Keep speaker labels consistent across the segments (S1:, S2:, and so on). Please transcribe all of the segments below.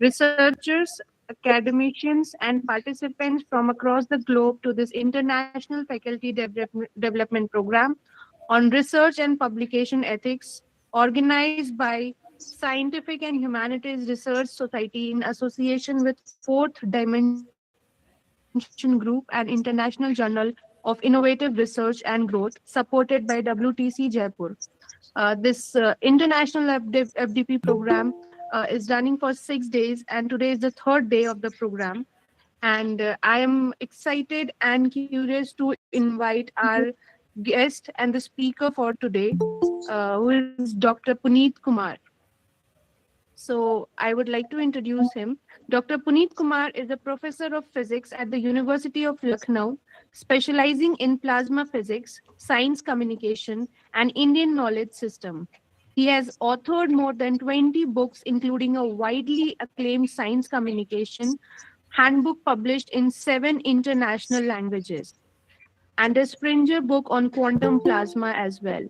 S1: researchers, academicians, and participants from across the globe to this international faculty development program on research and publication ethics, organized by Scientific and Humanities Research Society in association with Fourth Dimension Group and International Journal of Innovative Research and Growth, supported by WTC Jaipur. This international FDP program is running for 6 days, and today is the third day of the program. And I am excited and curious to invite our guest and the speaker for today, who is Dr. Punit Kumar. So I would like to introduce him. Dr. Punit Kumar is a professor of physics at the University of Lucknow, specializing in plasma physics, science communication, and Indian knowledge system. He has authored more than 20 books, including a widely acclaimed science communication handbook published in 7 international languages, and a Springer book on quantum plasma as well.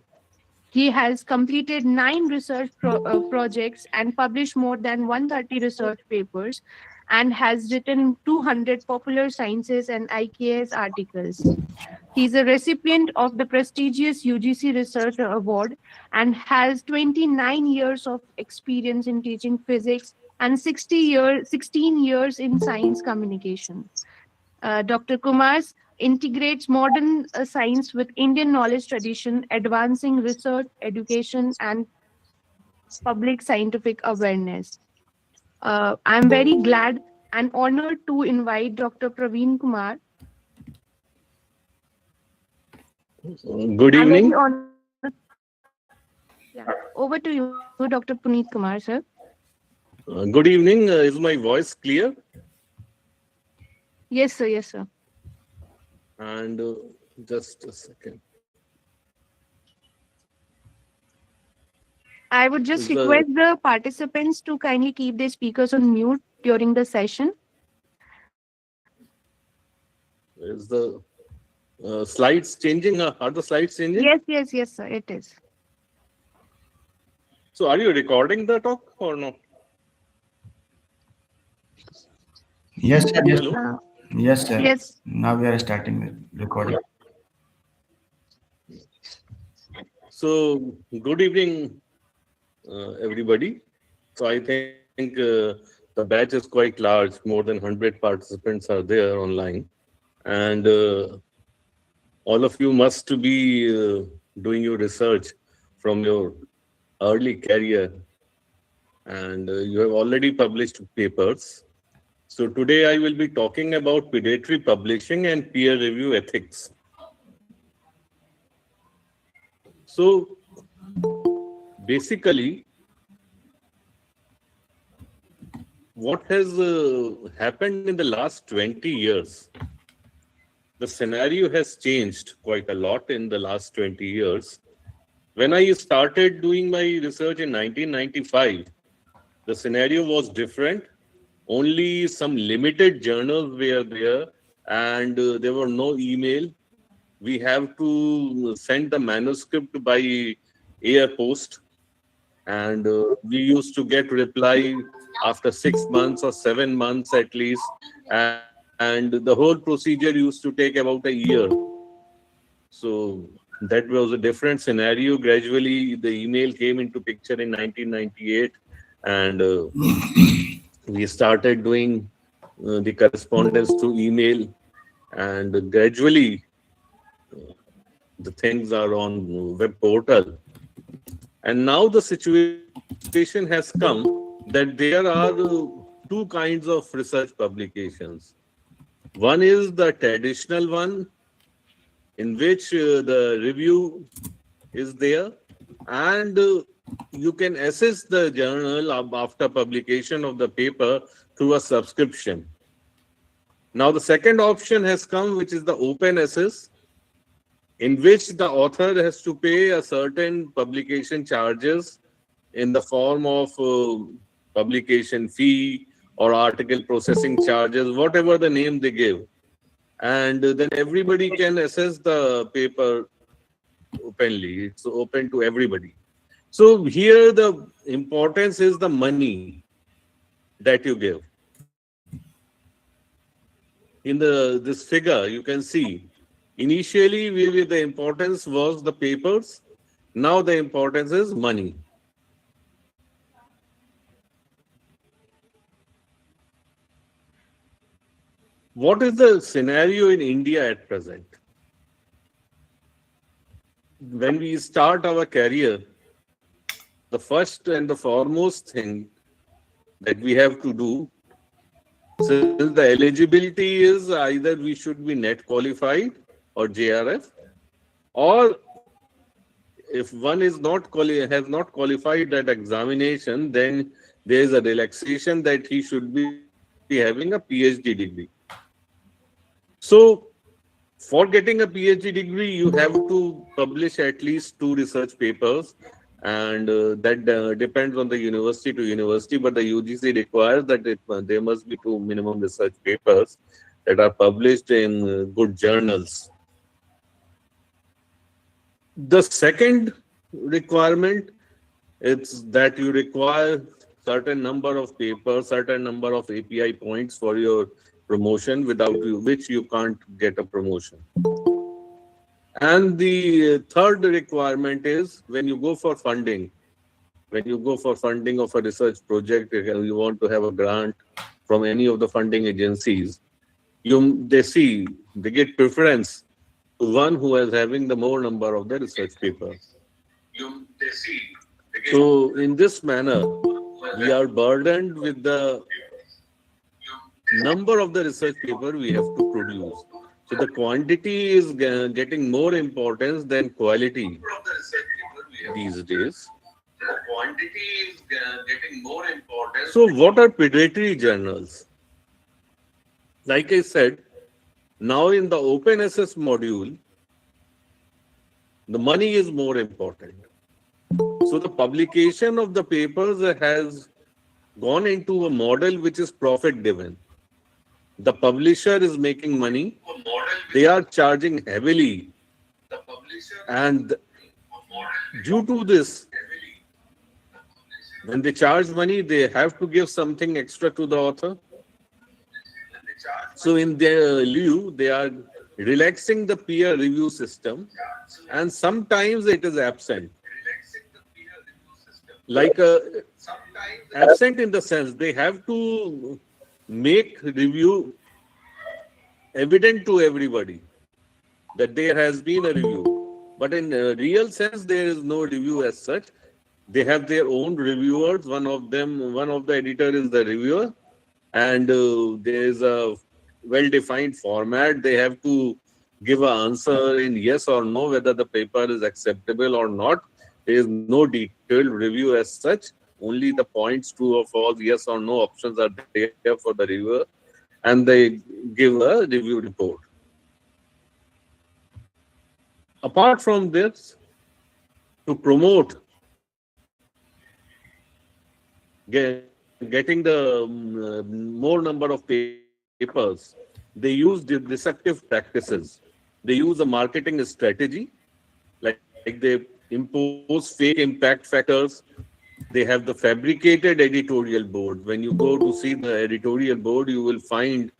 S1: He has completed 9 research projects and published more than 130 research papers, and has written 200 popular sciences and IKS articles. He is a recipient of the prestigious UGC Research Award and has 29 years of experience in teaching physics and 16 years in science communication. Dr. Kumar integrates modern science with Indian knowledge tradition, advancing research, education, and public scientific awareness. I'm very glad and honored to invite Dr. Praveen Kumar.
S2: Good
S1: I'm very
S2: evening.
S1: honored. Yeah. Over to you, Dr. Punit Kumar, sir.
S2: Good evening. Is my voice clear?
S1: Yes, sir. Yes, sir.
S2: And just a second.
S1: I would just request the participants to kindly keep their speakers on mute during the session.
S2: Is the slides changing? Are the slides changing?
S1: Yes, sir. It is.
S2: So are you recording the talk or no?
S3: Yes, sir. Yes,
S2: Hello?
S3: yes, sir.
S1: Yes.
S3: Now we are starting the recording.
S2: So good evening, everybody. So I think the batch is quite large. More than 100 participants are there online. And all of you must be doing your research from your early career, and you have already published papers. So today I will be talking about predatory publishing and peer review ethics. So basically, what has happened in the last 20 years? The scenario has changed quite a lot in the last 20 years. When I started doing my research in 1995, the scenario was different. Only some limited journals were there, and there were no email. We have to send the manuscript by air post, and we used to get reply after 6 months or 7 months at least, and the whole procedure used to take about a year. So that was a different scenario. Gradually, the email came into picture in 1998, and we started doing the correspondence through email, and gradually the things are on web portal. And now the situation has come that there are two kinds of research publications. One is the traditional one, in which the review is there, and you can assess the journal after publication of the paper through a subscription. Now the second option has come, which is the open access, in which the author has to pay a certain publication charges in the form of publication fee or article processing charges, whatever the name they give. And then everybody can access the paper openly. It's open to everybody. So here the importance is the money. that you give. In this figure, you can see initially the importance was the papers. Now the importance is money. What is the scenario in India at present? When we start our career, the first and the foremost thing that we have to do, since the eligibility is either we should be net qualified or JRF, or if one is not has not qualified that examination, then there is a relaxation that he should be having a PhD degree. So for getting a PhD degree, you have to publish at least 2 research papers, and that depends on the university to university. But the UGC requires that there must be 2 minimum research papers that are published in good journals. The second requirement is that you require certain number of papers, certain number of API points for your promotion, without which you can't get a promotion. And the third requirement is when you go for funding, when you go for funding of a research project, you want to have a grant from any of the funding agencies, they get preference to one who is having the more number of the research papers. So in this manner, we are burdened with the number of the research paper we have to produce. So the quantity is getting more importance than quality these days. So what are predatory journals? Like I said, now in the open access module, the money is more important. So the publication of the papers has gone into a model which is profit driven. The publisher is making money. They are charging heavily. And due to this, when they charge money, they have to give something extra to the author. So in their lieu, they are relaxing the peer review system, and sometimes it is absent. Like absent in the sense they have to make review evident to everybody that there has been a review. But in a real sense, there is no review as such. They have their own reviewers. One of the editor is the reviewer, and there is a well-defined format. They have to give an answer in yes or no, whether the paper is acceptable or not. There is no detailed review as such. Only the points, true or false, yes or no options are there for the reviewer, and they give a review report. Apart from this, to promote getting the more number of papers, they use deceptive practices. They use a marketing strategy, like they impose fake impact factors. They have the fabricated editorial board. When you go to see the editorial board, you will find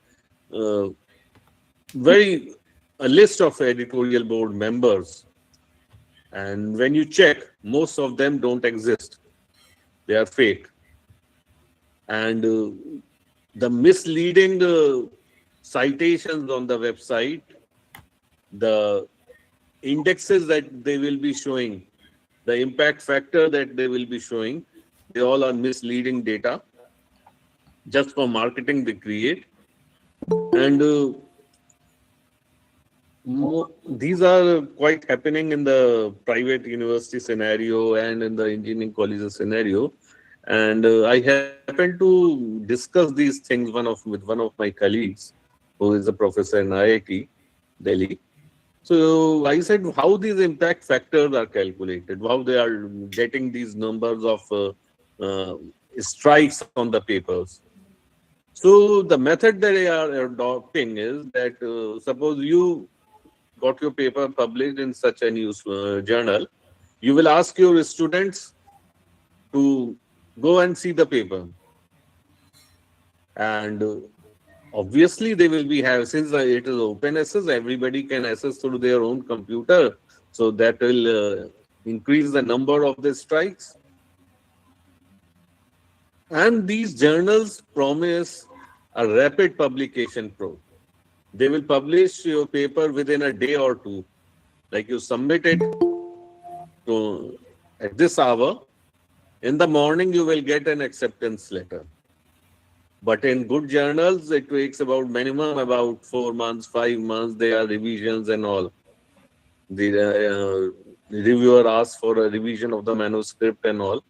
S2: uh, a list of editorial board members. And when you check, most of them don't exist. They are fake. And the misleading citations on the website, the indexes that they will be showing, the impact factor that they will be showing, they all are misleading data just for marketing they create. And these are quite happening in the private university scenario and in the engineering colleges scenario. And I happen to discuss these things with one of my colleagues, who is a professor in IIT Delhi. So I said how these impact factors are calculated, how they are getting these numbers of strikes on the papers. So the method that they are adopting is that suppose you got your paper published in such a news journal, you will ask your students to go and see the paper. And obviously they will be have, since it is open access, everybody can access through their own computer. So that will increase the number of the strikes. And these journals promise a rapid publication pro. They will publish your paper within a day or two. Like you submit it to at this hour, in the morning you will get an acceptance letter. But in good journals, it takes about minimum about 4 months, 5 months. There are revisions and all. The reviewer asks for a revision of the manuscript and all.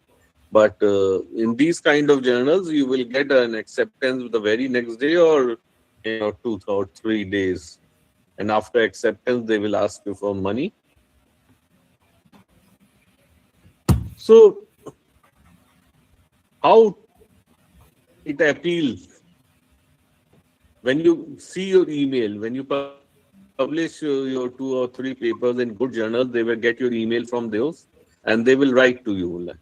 S2: But in these kind of journals, you will get an acceptance the very next day or in 2 or 3 days. And after acceptance, they will ask you for money. So how it appeals when you see your email, when you publish your 2 or 3 papers in good journals, they will get your email from those and they will write to you.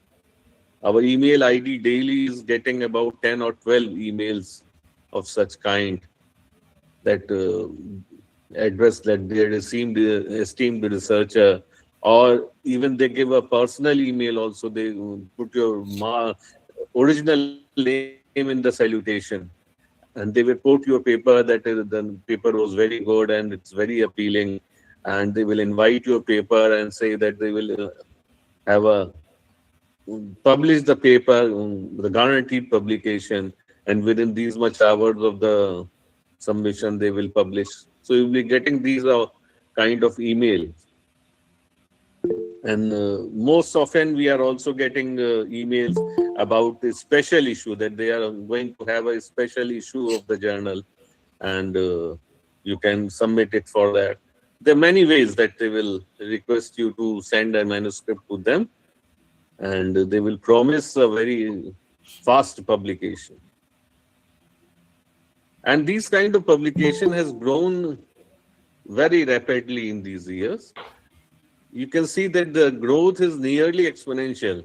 S2: Our email ID daily is getting about 10 or 12 emails of such kind that address that their esteemed researcher, or even they give a personal email also. They put your original name in the salutation, and they will quote your paper that the paper was very good and it's very appealing, and they will invite your paper and say that they will have a publish the paper, the guaranteed publication, and within these much hours of the submission, they will publish. So you'll be getting these kind of emails. And most often, we are also getting emails about a special issue that they are going to have a special issue of the journal, and you can submit it for that. There are many ways that they will request you to send a manuscript to them, and they will promise a very fast publication. And this kind of publication has grown very rapidly in these years. You can see that the growth is nearly exponential.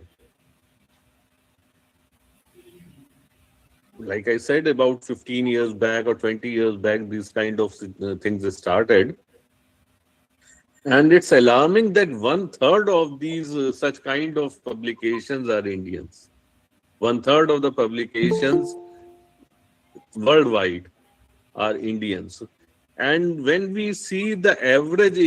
S2: Like I said, about 15 years back or 20 years back, these kind of things started. And it's alarming that 1/3 of these such kind of publications are Indians. 1/3 of the publications worldwide are Indians. And when we see the average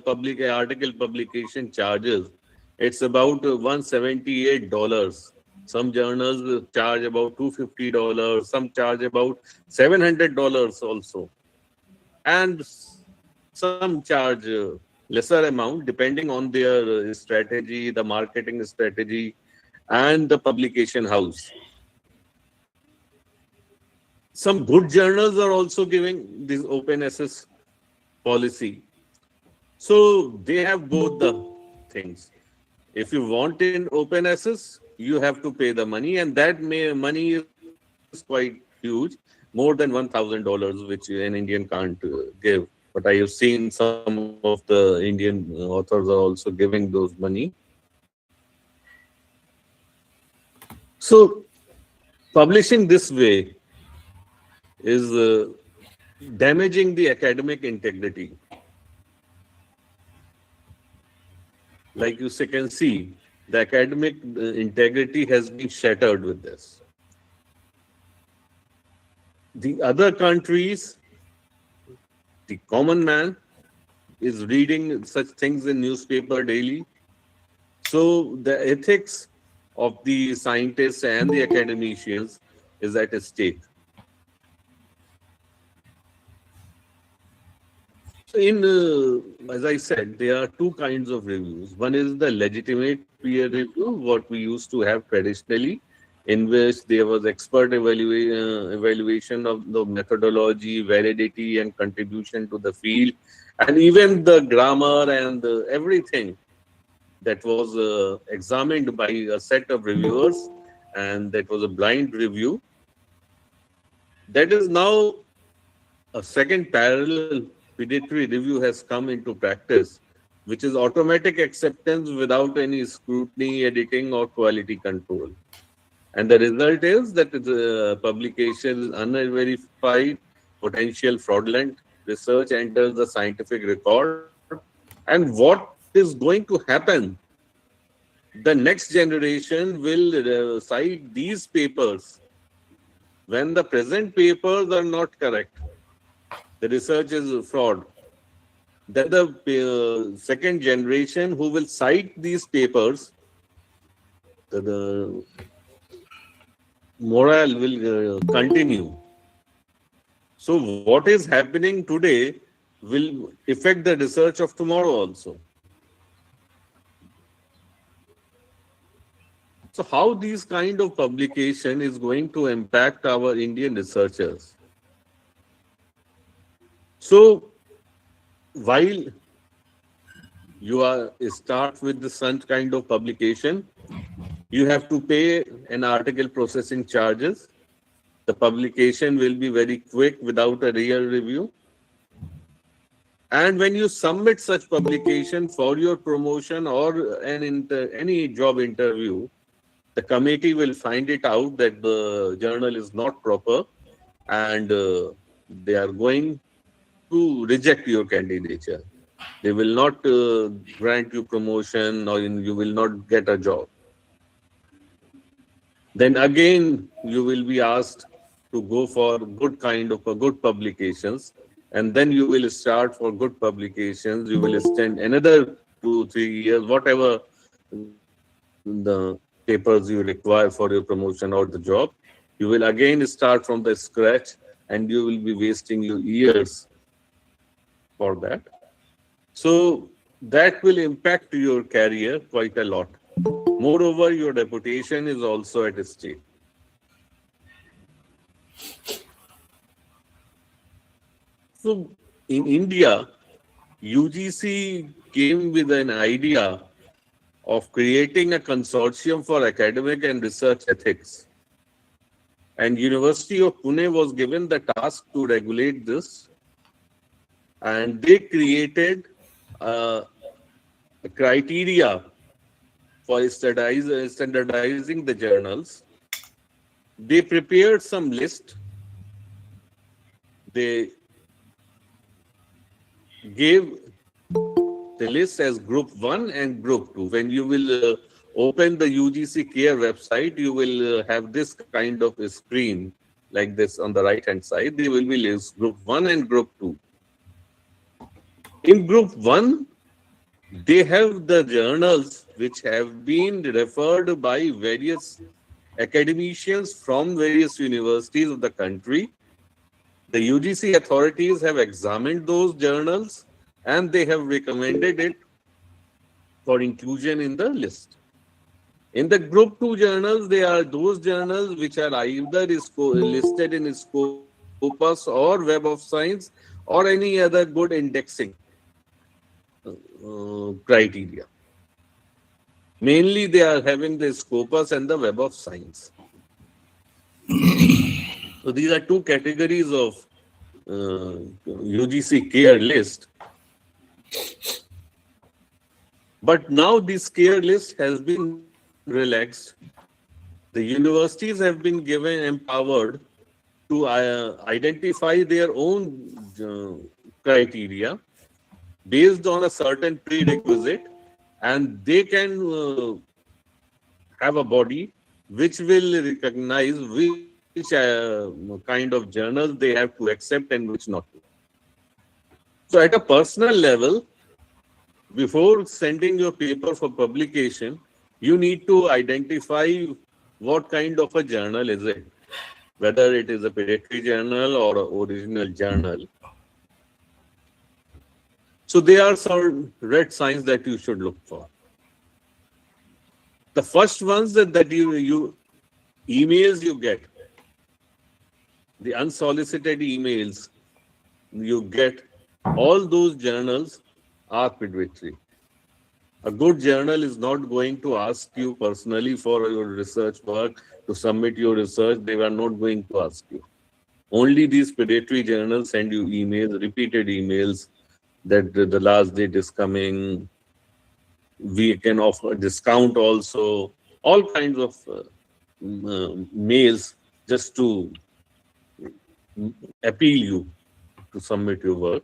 S2: public article publication charges, it's about $178. Some journals charge about $250. Some charge about $700 also, and some charge lesser amount depending on their strategy, the marketing strategy, and the publication house. Some good journals are also giving this open access policy. So they have both the things. If you want in open access, you have to pay the money, and that money is quite huge, more than $1,000, which an Indian can't give. But I have seen some of the Indian authors are also giving those money. So publishing this way is damaging the academic integrity. Like you can see, the academic integrity has been shattered with this. The other countries, the common man is reading such things in newspaper daily. So the ethics of the scientists and the academicians is at stake. So as I said, there are two kinds of reviews. One is the legitimate peer review, what we used to have traditionally, in which there was expert evaluation of the methodology, validity, and contribution to the field, and even the grammar and everything that was examined by a set of reviewers, and that was a blind review. That is now a second parallel predatory review has come into practice, which is automatic acceptance without any scrutiny, editing, or quality control. And the result is that the publication is unverified, potential fraudulent. Research enters the scientific record. And what is going to happen? The next generation will cite these papers when the present papers are not correct. The research is fraud. Then the second generation who will cite these papers, the morale will continue. So what is happening today will affect the research of tomorrow also. So how these kind of publication is going to impact our Indian researchers? So while you are start with the such kind of publication, you have to pay an article processing charges. The publication will be very quick without a real review. And when you submit such publication for your promotion or any job interview, the committee will find it out that the journal is not proper, and they are going to reject your candidature. They will not grant you promotion, or you will not get a job. Then again, you will be asked to go for good kind of good publications, and then you will start for good publications. You will extend another 2 3 years, whatever the papers you require for your promotion or the job. You will again start from the scratch, and you will be wasting your years for that. So that will impact your career quite a lot. Moreover, your reputation is also at stake. So in India, UGC came with an idea of creating a consortium for academic and research ethics. And University of Pune was given the task to regulate this. And they created a criteria for standardizing the journals. They prepared some list. They gave the list as group 1 and group 2. When you will open the UGC Care website, you will have this kind of a screen like this on the right hand side. There will be list group 1 and group 2. In group 1, they have the journals which have been referred by various academicians from various universities of the country. The UGC authorities have examined those journals and they have recommended it for inclusion in the list. In the group 2 journals, they are those journals which are either listed in Scopus or Web of Science or any other good indexing criteria. Mainly they are having the Scopus and the Web of Science. So these are two categories of UGC Care list. But now this care list has been relaxed. The universities have been given empowered to identify their own criteria based on a certain prerequisite, and they can have a body which will recognize which kind of journals they have to accept and which not to. So at a personal level, before sending your paper for publication, you need to identify what kind of a journal is it, whether it is a predatory journal or an original journal. So there are some red signs that you should look for. The first ones that you emails you get, the unsolicited emails you get, all those journals are predatory. A good journal is not going to ask you personally for your research work to submit your research. They are not going to ask you. Only these predatory journals send you emails, repeated emails, that the last date is coming. We can offer a discount also. All kinds of mails just to appeal you to submit your work.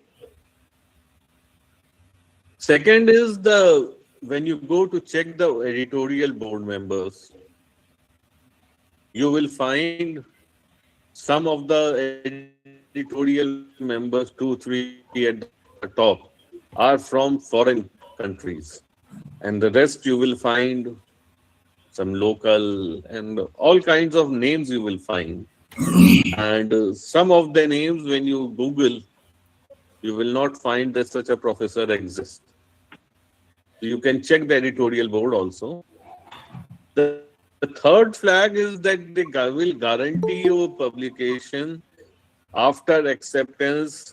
S2: Second is the when you go to check the editorial board members, you will find some of the editorial members, two, three at the top, are from foreign countries, and the rest you will find some local and all kinds of names you will find. And some of the names, when you Google, you will not find that such a professor exists. So you can check the editorial board also. The third flag is that they will guarantee your publication after acceptance,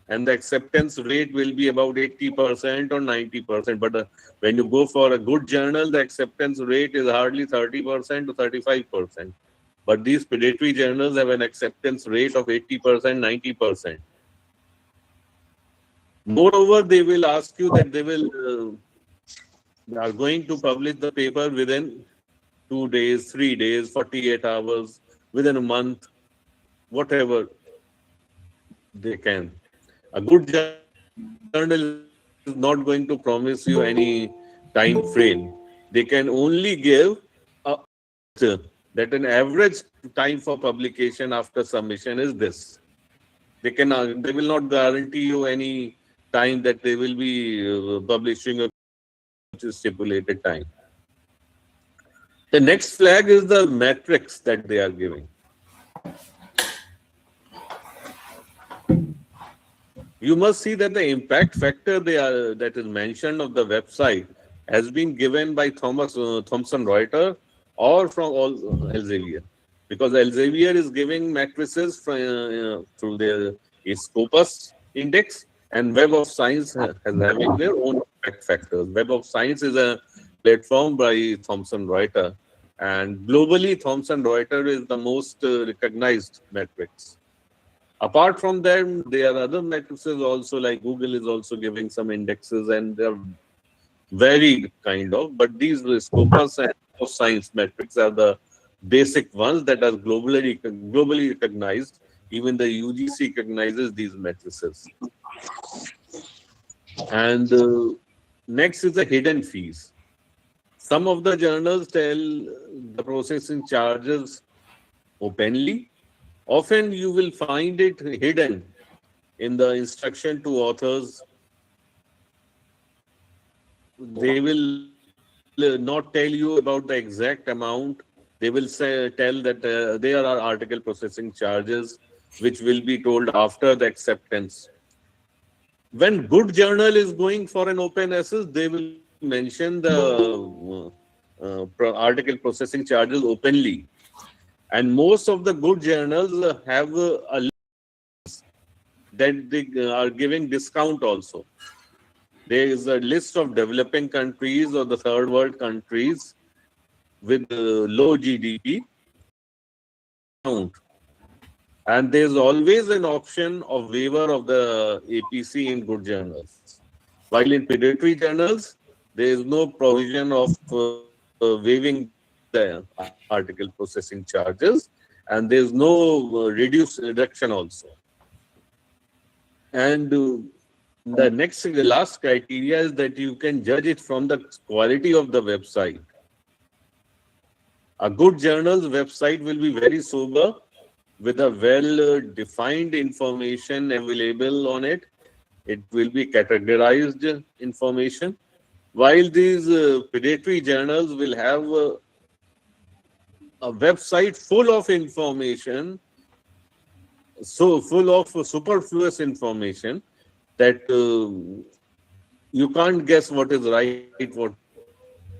S2: and the acceptance rate will be about 80% or 90%. But when you go for a good journal, the acceptance rate is hardly 30% to 35%. But these predatory journals have an acceptance rate of 80%, 90%. Moreover, they will ask you that they are going to publish the paper within 2 days, 3 days, 48 hours, within a month, whatever they can. A good journal is not going to promise you any time frame. They can only give a that an average time for publication after submission is this. They will not guarantee you any time that they will be publishing a which is stipulated time. The next flag is the metrics that they are giving. You must see that the impact factor that is mentioned on the website has been given by Thomson Reuters or from all Elsevier, because Elsevier is giving matrices through their Scopus index, and Web of Science has having their own impact factors. Web of Science is a platform by Thomson Reuters, and globally Thomson Reuters is the most recognized metrics. Apart from them, there are other matrices also, like Google is also giving some indexes, and they're varied kind of. But these Scopus and of Science metrics are the basic ones that are globally recognized. Even the UGC recognizes these matrices. And next is the hidden fees. Some of the journals tell the processing charges openly. Often you will find it hidden in the instruction to authors. They will not tell you about the exact amount. They will tell that there are article processing charges which will be told after the acceptance. When good journal is going for an open access, they will mention the article processing charges openly. And most of the good journals have a that they are giving discount also. There is a list of developing countries or the third world countries with low GDP discount. And there's always an option of waiver of the APC in good journals. While in predatory journals, there is no provision of waiving the article processing charges, and there's no reduction also. And the last criteria is that you can judge it from the quality of the website. A good journal's website will be very sober with a well-defined information available on it. It will be categorized information. While these predatory journals will have a website full of information, so full of superfluous information that you can't guess what is right, what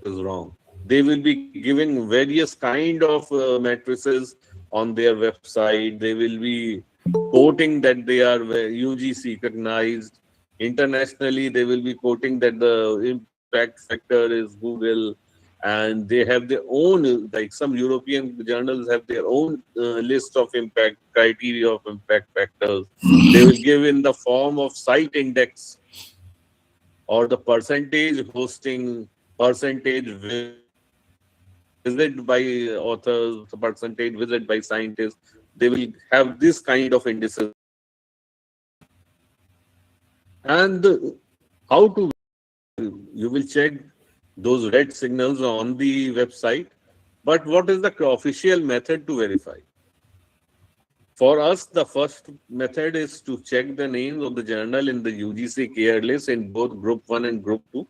S2: is wrong. They will be giving various kind of matrices on their website. They will be quoting that they are UGC recognized. Internationally, they will be quoting that the impact factor is Google, and they have their own, like some European journals have their own list of impact criteria of impact factors. They will give in the form of site index or the percentage hosting, percentage visit by authors, the percentage visit by scientists. They will have this kind of indices. And how to, you will check those red signals on the website. But what is the official method to verify? For us, the first method is to check the names of the journal in the UGC care list in both Group 1 and Group 2.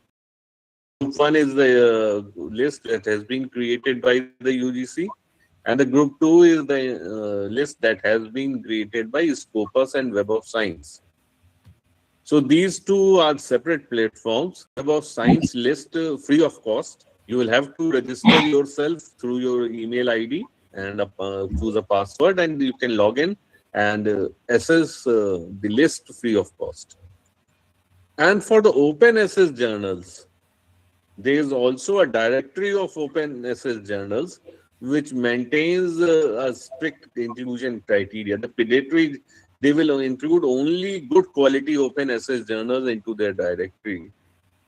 S2: Group 1 is the list that has been created by the UGC, and the Group 2 is the list that has been created by Scopus and Web of Science. So these two are separate platforms. Web of Science list free of cost. You will have to register yourself through your email ID and choose a password, and you can log in and access the list free of cost. And for the open access journals, there is also a directory of open access journals which maintains a strict inclusion criteria. The predatory, they will include only good quality open access journals into their directory,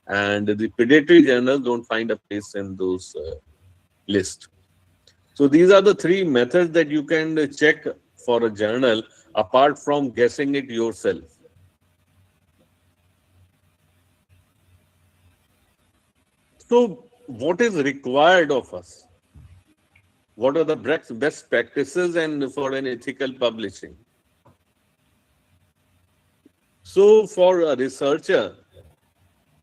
S2: and the predatory journals don't find a place in those lists. So these are the three methods that you can check for a journal apart from guessing it yourself. So what is required of us? What are the best practices and for an ethical publishing? So for a researcher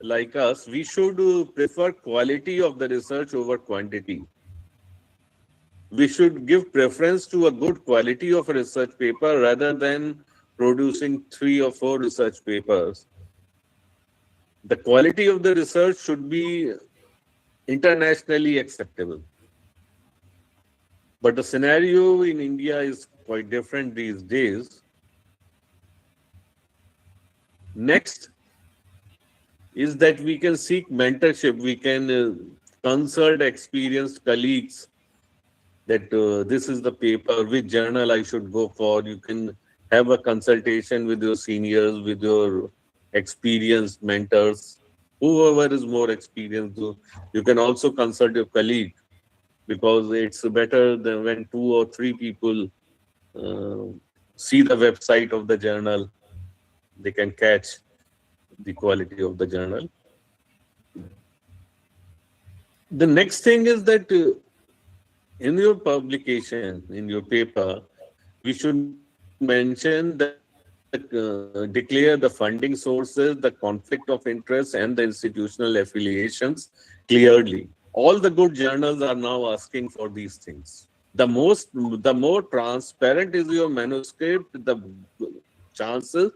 S2: like us, we should prefer quality of the research over quantity. We should give preference to a good quality of a research paper rather than producing 3 or 4 research papers. The quality of the research should be internationally acceptable. But the scenario in India is quite different these days. Next is that we can seek mentorship. We can consult experienced colleagues that this is the paper, which journal I should go for. You can have a consultation with your seniors, with your experienced mentors, whoever is more experienced. You can also consult your colleague, because it's better than when 2 or 3 people see the website of the journal. They can catch the quality of the journal. The next thing is that in your publication, in your paper, we should mention that declare the funding sources, the conflict of interest, and the institutional affiliations clearly. All the good journals are now asking for these things. The more transparent is your manuscript, the chances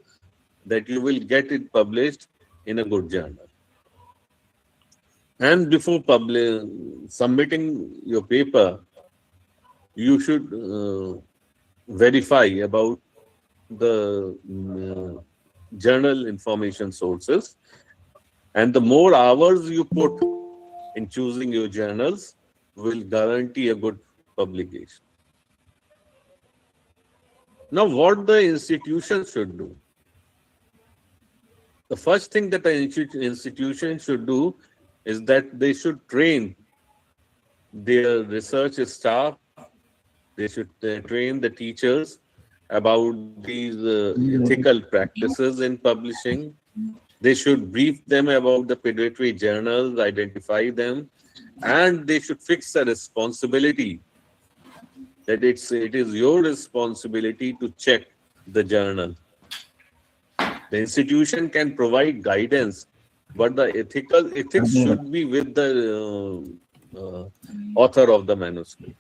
S2: that you will get it published in a good journal. And before submitting your paper, you should verify about the journal information sources. And the more hours you put in choosing your journals will guarantee a good publication. Now, what the institution should do? The first thing that an institution should do is that they should train their research staff. They should train the teachers about these ethical practices in publishing. They should brief them about the predatory journals, identify them, and they should fix a responsibility that it is your responsibility to check the journal. The institution can provide guidance, but the ethics should be with the author of the manuscript.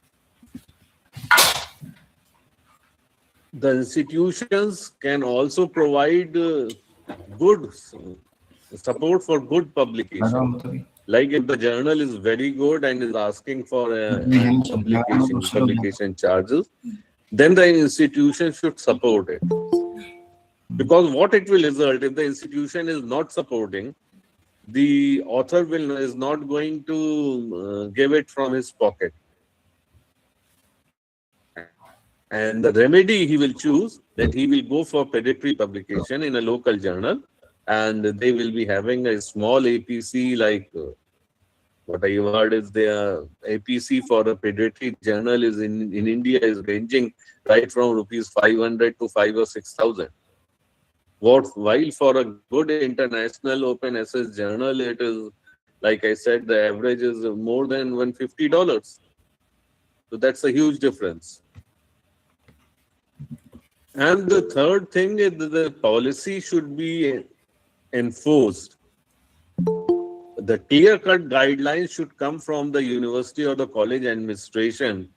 S2: The institutions can also provide good support for good publication. Like if the journal is very good and is asking for publication charges, then the institution should support it. Because what it will result, if the institution is not supporting, the author is not going to give it from his pocket. And the remedy he will choose, that he will go for predatory publication in a local journal, and they will be having a small APC like What I have heard is the APC for a predatory journal is in India is ranging right from rupees 500 to 5 or 6,000. While for a good international open access journal, it is, like I said, the average is more than $150. So that's a huge difference. And the third thing is that the policy should be enforced. The clear-cut guidelines should come from the university or the college administration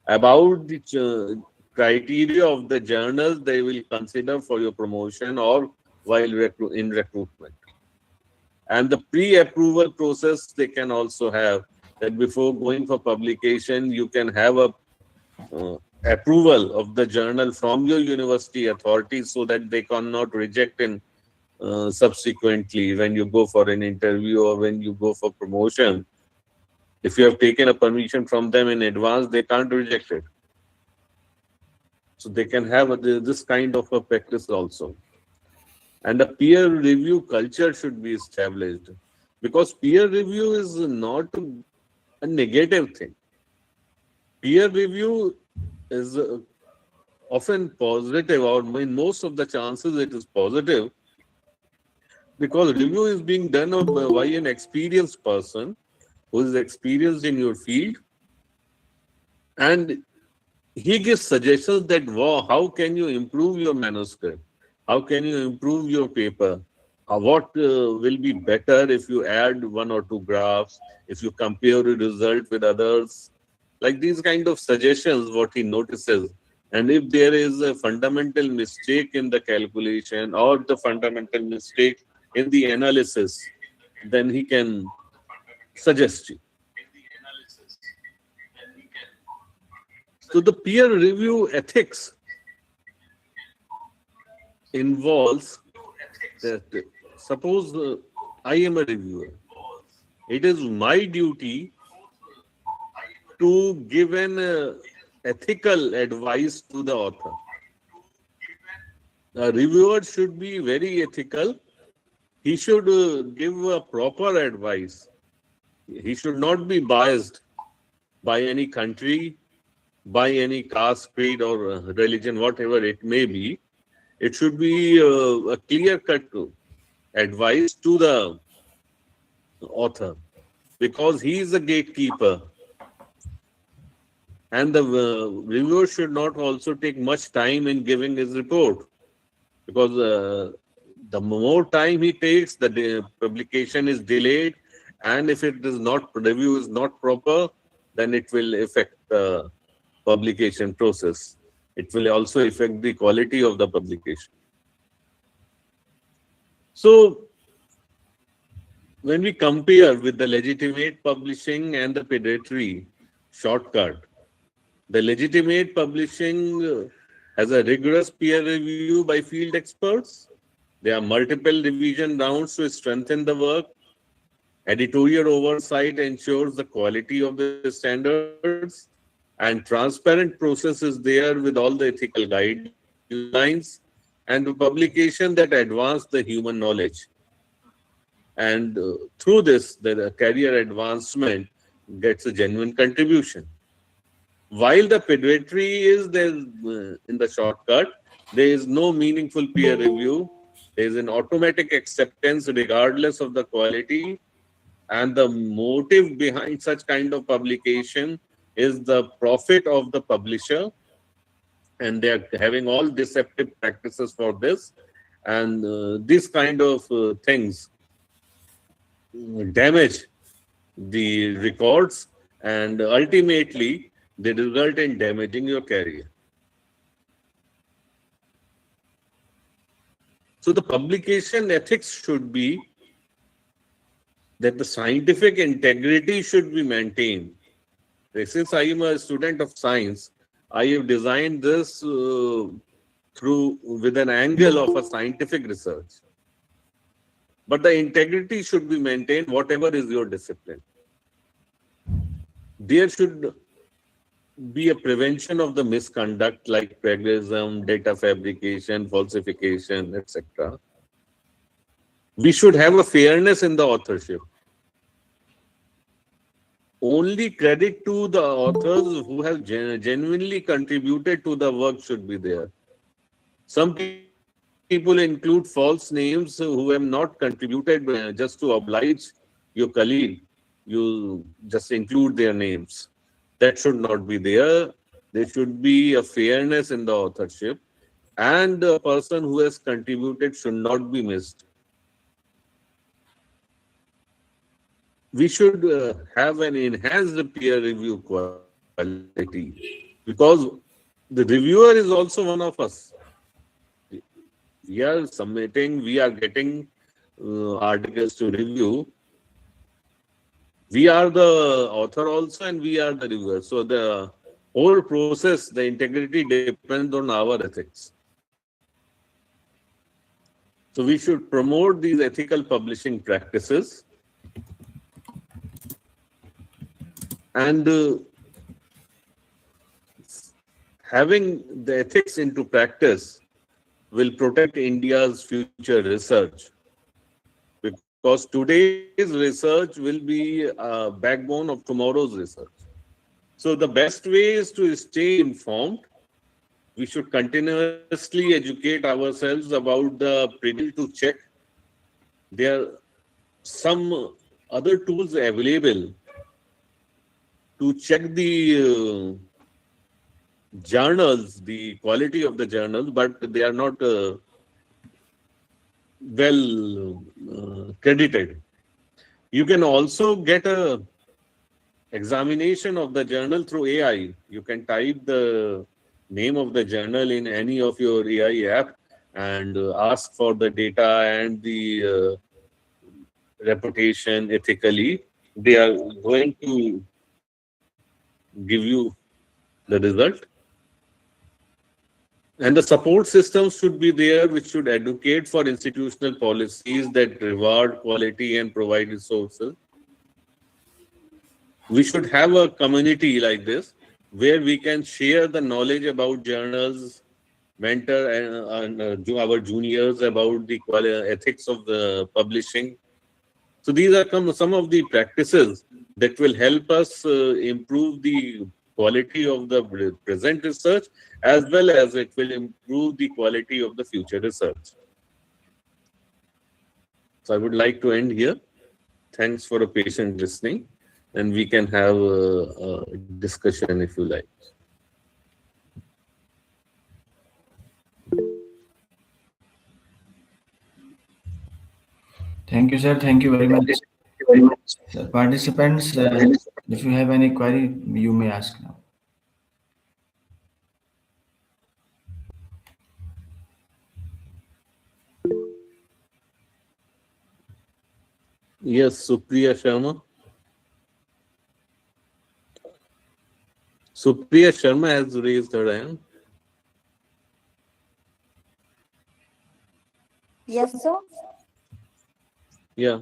S2: about the criteria of the journals they will consider for your promotion or while in recruitment. And the pre-approval process they can also have, that before going for publication, you can have a approval of the journal from your university authorities so that they cannot reject in subsequently when you go for an interview or when you go for promotion. If you have taken a permission from them in advance, they can't reject it. So they can have this kind of a practice also. And a peer review culture should be established, because peer review is not a negative thing. Peer review is often positive, or in most of the chances it is positive, because review is being done by an experienced person who is experienced in your field, and he gives suggestions that, wow, how can you improve your manuscript? How can you improve your paper? What will be better if you add one or two graphs, if you compare the result with others? Like these kind of suggestions, what he notices. And if there is a fundamental mistake in the calculation or the fundamental mistake in the analysis, then he can suggest you. So the peer review ethics involves that, suppose I am a reviewer. It is my duty to give an ethical advice to the author. A reviewer should be very ethical. He should give a proper advice. He should not be biased by any country, by any caste, creed, or religion, whatever it may be. It should be a clear-cut advice to the author, because he is the gatekeeper. And the reviewer should not also take much time in giving his report, because the more time he takes, the publication is delayed, and if it is not, review is not proper, then it will affect the publication process. It will also affect the quality of the publication. So, when we compare with the legitimate publishing and the predatory shortcut, the legitimate publishing has a rigorous peer review by field experts. There are multiple revision rounds to strengthen the work. Editorial oversight ensures the quality of the standards, and transparent process is there with all the ethical guidelines, and the publication that advance the human knowledge. And through this, the career advancement gets a genuine contribution. While the predatory is there in the shortcut, there is no meaningful peer review. There is an automatic acceptance regardless of the quality, and the motive behind such kind of publication is the profit of the publisher, and they are having all deceptive practices for this. And this kind of things damage the records, and ultimately they result in damaging your career. So the publication ethics should be that the scientific integrity should be maintained. Since I am a student of science, I have designed this through with an angle of a scientific research. But the integrity should be maintained, whatever is your discipline. There should be a prevention of the misconduct like plagiarism, data fabrication, falsification, etc. We should have a fairness in the authorship. only credit to the authors who have genuinely contributed to the work should be there. Some people include false names who have not contributed just to oblige your colleague. You just include their names. That should not be there. There should be a fairness in the authorship, and the person who has contributed should not be missed. We should have an enhanced peer review quality, because the reviewer is also one of us. We are submitting, we are getting articles to review. We are the author also, and we are the reviewer. So the whole process, the integrity depends on our ethics. So we should promote these ethical publishing practices, and having the ethics into practice will protect India's future research, because today's research will be a backbone of tomorrow's research. So the best way is to stay informed. We should continuously educate ourselves about the to check. There are some other tools available to check the journals, the quality of the journals, but they are not well credited. You can also get a examination of the journal through AI. You can type the name of the journal in any of your AI app and ask for the data and the reputation ethically. They are going to give you the result. And the support systems should be there, which should advocate for institutional policies that reward quality and provide resources. We should have a community like this where we can share the knowledge about journals, mentor and our juniors about the ethics of the publishing. So these are some of the practices that will help us improve the quality of the present research, as well as it will improve the quality of the future research. So I would like to end here. Thanks for a patient listening, and we can have a discussion if you like.
S3: Thank you, sir. Thank you very much. Sir, participants, if you have any query, you may ask now.
S2: Yes, Supriya Sharma. Supriya Sharma has raised her hand.
S4: Yes, sir.
S2: Yeah.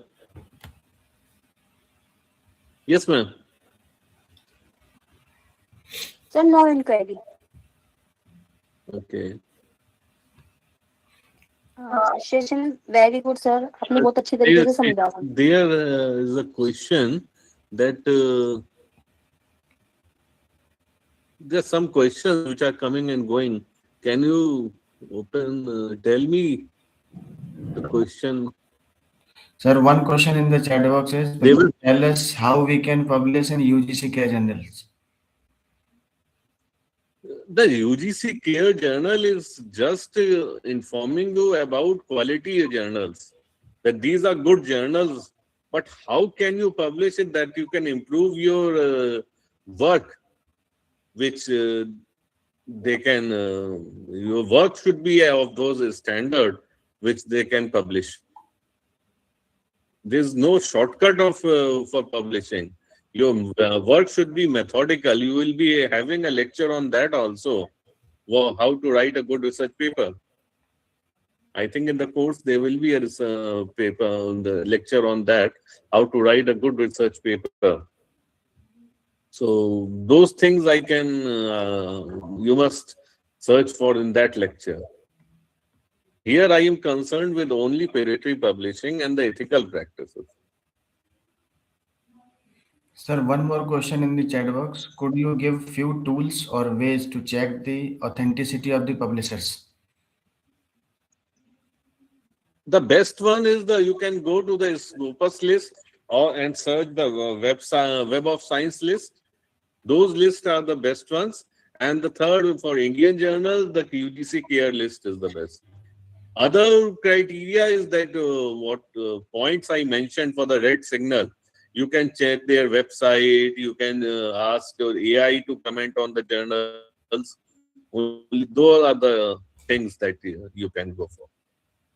S2: Yes, ma'am.
S4: Sir, no inquiry.
S2: Okay.
S4: Session very good, sir. आपने बहुत अच्छी तरीके से समझाया.
S2: There is a question that there are some questions which are coming and going. Can you tell me the question?
S3: Sir, one question in the chat box is,
S2: They will
S3: tell us how we can publish in UGC care journals.
S2: The UGC Care Journal is just informing you about quality journals, that these are good journals, but how can you publish it that you can improve your work, which they can, your work should be of those standard which they can publish. There's no shortcut of for publishing. Your work should be methodical. You will be having a lecture on that also. How to write a good research paper. I think in the course there will be a research paper on the lecture on that, how to write a good research paper. So those things I can, you must search for in that lecture. Here I am concerned with only predatory publishing and the ethical practices.
S3: Sir, one more question in the chat box. Could you give few tools or ways to check the authenticity of the publishers?
S2: The best one is you can go to the Scopus list and search the Web of Science list. Those lists are the best ones. And the third, for Indian journals, the UGC care list is the best. Other criteria is that what points I mentioned for the red signal. You can check their website. You can ask your AI to comment on the journals. Only those are the things that you can go for.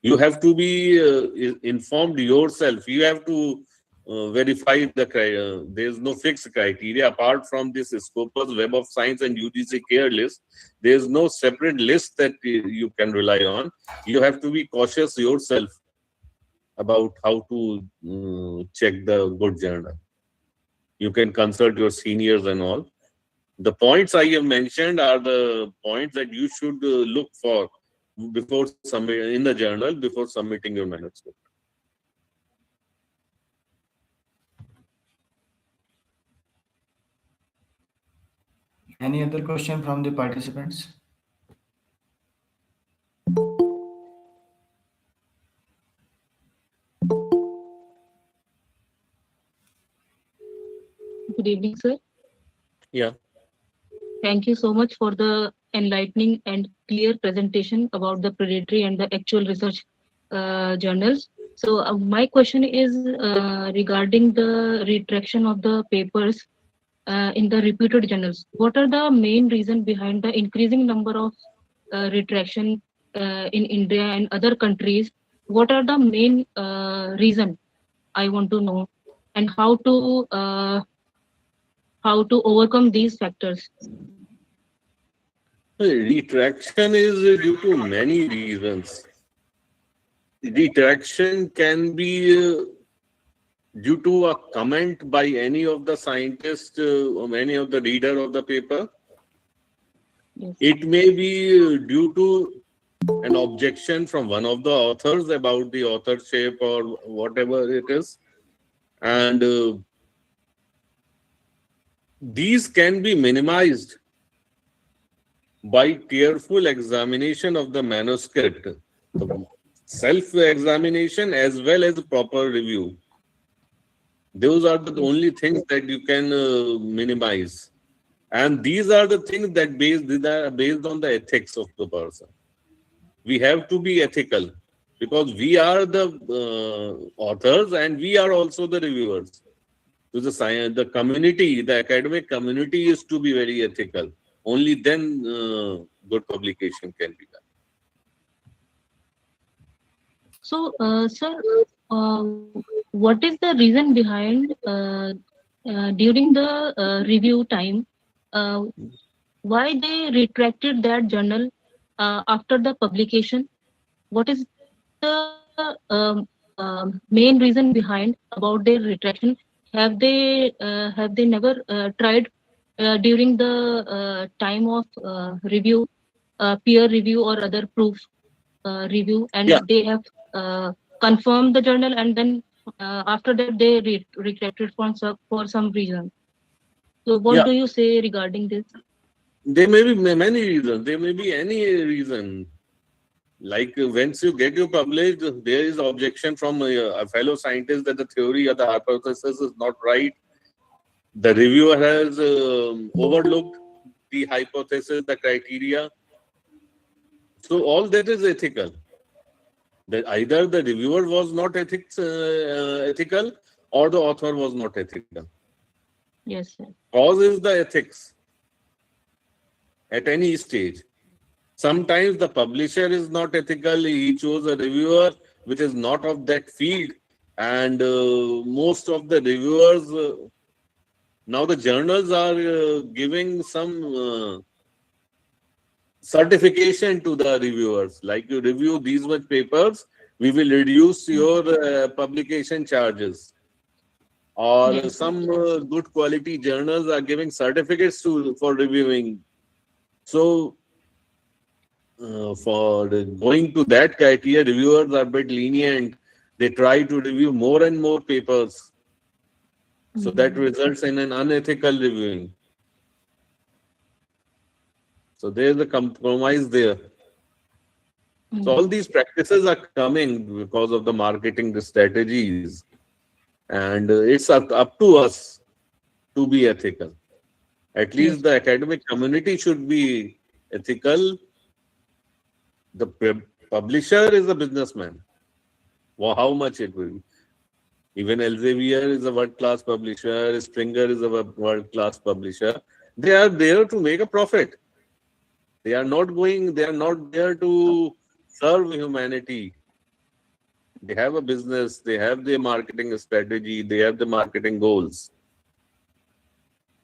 S2: You have to be informed yourself. You have to verify there is no fixed criteria apart from this Scopus Web of Science and UGC care list. There is no separate list that you can rely on. You have to be cautious yourself about how to check the good journal. You can consult your seniors and all. The points I have mentioned are the points that you should look for before in the journal before submitting your manuscript.
S3: Any other question from the participants?
S5: Good evening, sir.
S2: Yeah.
S5: Thank you so much for the enlightening and clear presentation about the predatory and the actual research journals. So my question is regarding the retraction of the papers in the reputed journals. What are the main reason behind the increasing number of retraction in India and other countries? What are the main reason? I want to know, and how to overcome these factors.
S2: Retraction is due to many reasons. Retraction can be due to a comment by any of the scientists or any of the reader of the paper.
S5: Yes.
S2: It may be due to an objection from one of the authors about the authorship or whatever it is. And these can be minimized by careful examination of the manuscript, self-examination as well as proper review. Those are the only things that you can minimize. And these are the things that are based on the ethics of the person. We have to be ethical because we are the authors and we are also the reviewers. So the community, the academic community is to be very ethical. Only then good publication can be done.
S5: So, sir, what is the reason behind during the review time, why they retracted that journal after the publication? What is the main reason behind about their retraction? Have they never tried during the time of review, peer review or other proof review, and
S2: Yeah.
S5: they have confirmed the journal, and then after that they retracted for some reason? So what
S2: Yeah.
S5: do you say regarding this?
S2: There may be many reasons. There may be any reason. Like once you get you published, there is objection from a fellow scientist that the theory or the hypothesis is not right. The reviewer has overlooked the hypothesis, the criteria. So all that is ethical. That either the reviewer was not ethical or the author was not ethical.
S5: Yes, sir.
S2: Cause is the ethics at any stage. Sometimes the publisher is not ethical. He chose a reviewer which is not of that field. And most of the reviewers, now the journals are giving some certification to the reviewers. Like you review these much papers, we will reduce your publication charges. Or
S5: Yes.
S2: some good quality journals are giving certificates for reviewing. So for going to that criteria, reviewers are a bit lenient. They try to review more and more papers. So that results in an unethical reviewing. So there's a compromise there. So all these practices are coming because of the marketing strategies, and it's up to us to be ethical. At
S5: Yes.
S2: least the academic community should be ethical. The publisher is a businessman. Well, how much it will be? Even Elsevier is a world-class publisher. Springer is a world-class publisher. They are there to make a profit. They are not going. They are not there to serve humanity. They have a business. They have their marketing strategy. They have the marketing goals.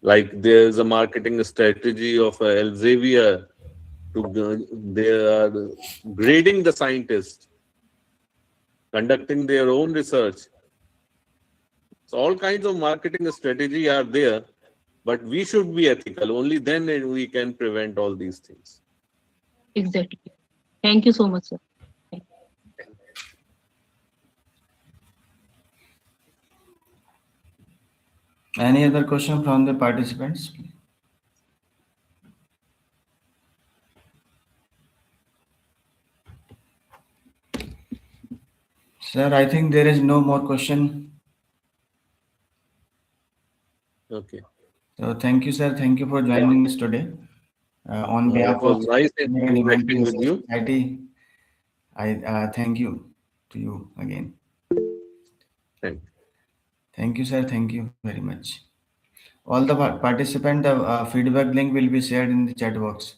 S2: Like there's a marketing strategy of Elsevier they are grading the scientists, conducting their own research. So all kinds of marketing strategy are there, but we should be ethical. Only then we can prevent all these things.
S5: Exactly. Thank you so much, sir.
S3: Any other question from the participants? Sir, I think there is no more question.
S2: Okay.
S3: So thank you, sir. Thank you for joining us today. On behalf
S2: It was
S3: of
S2: nice
S3: Academic
S2: interacting with
S3: Research
S2: you.
S3: Society, I thank you to you again.
S2: Thank you.
S3: Thank you, sir. Thank you very much. All the participant feedback link will be shared in the chat box.